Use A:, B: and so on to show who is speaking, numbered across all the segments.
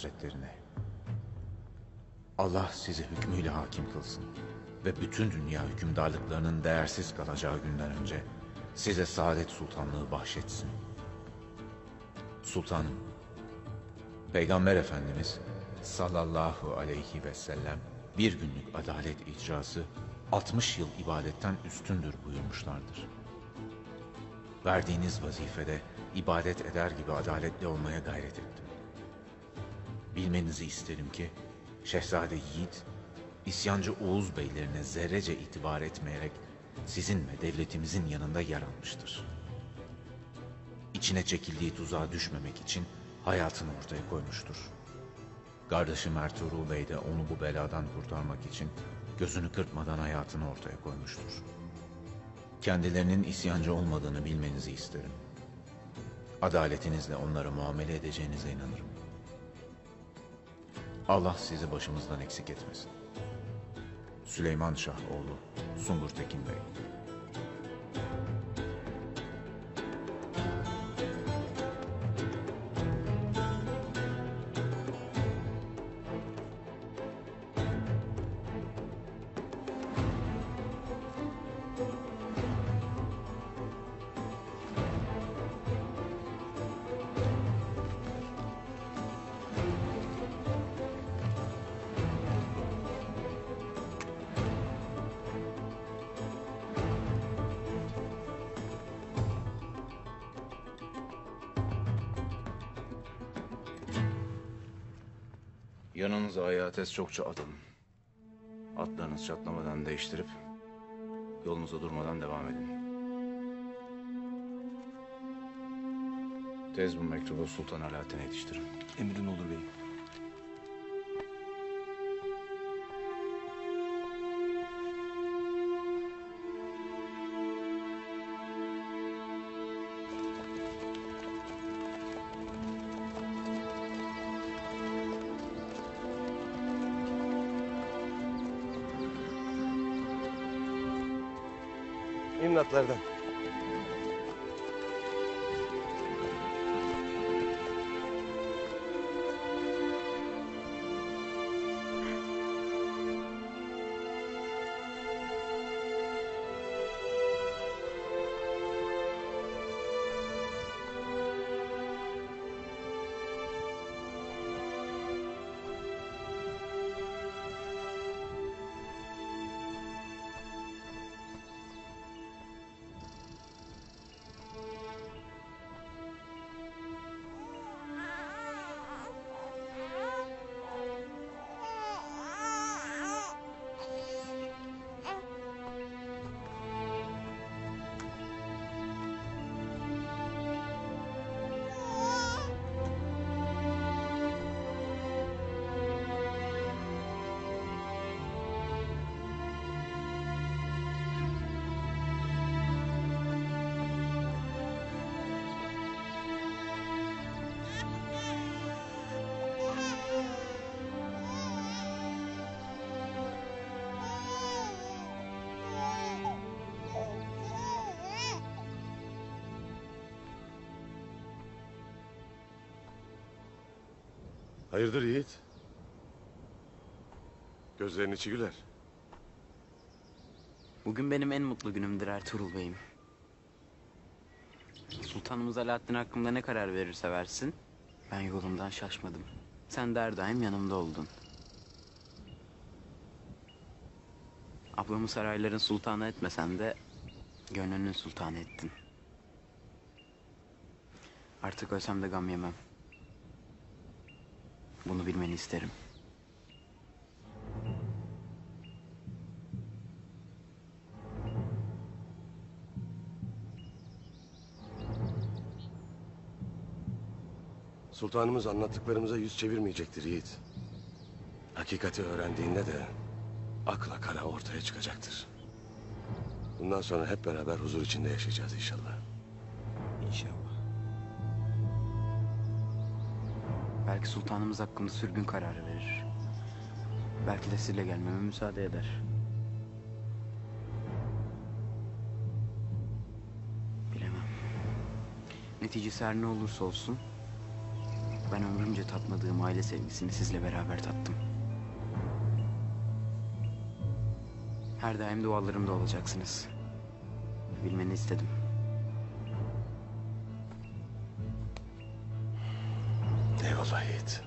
A: Hazretlerine. Allah sizi hükmüyle hakim kılsın ve bütün dünya hükümdarlıklarının değersiz kalacağı günden önce size saadet sultanlığı bahşetsin. Sultanım, Peygamber Efendimiz sallallahu aleyhi ve sellem bir günlük adalet icrası 60 yıl ibadetten üstündür buyurmuşlardır. Verdiğiniz vazifede ibadet eder gibi adaletli olmaya gayret ettim. Bilmenizi isterim ki Şehzade Yiğit, isyancı Oğuz beylerine zerrece itibar etmeyerek sizin ve devletimizin yanında yer almıştır. İçine çekildiği tuzağa düşmemek için hayatını ortaya koymuştur. Kardeşim Ertuğrul Bey de onu bu beladan kurtarmak için gözünü kırpmadan hayatını ortaya koymuştur. Kendilerinin isyancı olmadığını bilmenizi isterim. Adaletinizle onlara muamele edeceğinize inanırım. Allah sizi başımızdan eksik etmesin. Süleyman Şah oğlu Sungur Tekin Bey.
B: Yanınıza ayağa tez çokça atın. Atlarınız çatlamadan değiştirip yolunuza durmadan devam edin. Tez bu mektubu Sultan Alaaddin'e yetiştirin.
C: Emrin olur beyim.
D: İnin atlardan. Hayırdır Yiğit? Gözlerin içi güler.
E: Bugün benim en mutlu günümdür Ertuğrul Bey'im. Sultanımız Alaaddin hakkında ne karar verirse versin, ben yolumdan şaşmadım. Sen de her daim yanımda oldun. Ablamı sarayların sultanı etmesen de gönlünün sultanı ettin. Artık ölsem de gam yemem. Bunu bilmeni isterim.
D: Sultanımız anlattıklarımıza yüz çevirmeyecektir Yiğit. Hakikati öğrendiğinde de akla kara ortaya çıkacaktır. Bundan sonra hep beraber huzur içinde yaşayacağız inşallah.
C: İnşallah.
E: Belki sultanımız hakkında sürgün kararı verir. Belki de sizinle gelmeme müsaade eder. Bilemem. Neticesi her ne olursa olsun Ben ömrümce tatmadığım aile sevgisini sizle beraber tattım. Her daim dualarımda olacaksınız. Bilmeni istedim.
D: Eyvallah Yiğit.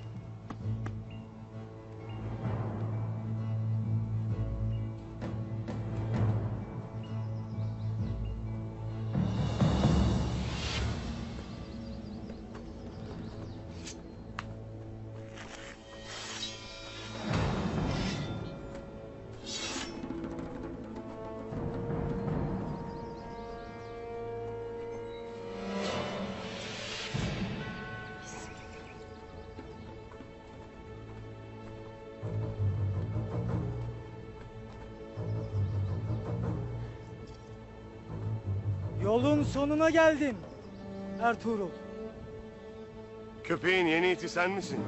F: Yolun sonuna geldin Ertuğrul.
D: Köpeğin yeni iti sen misin?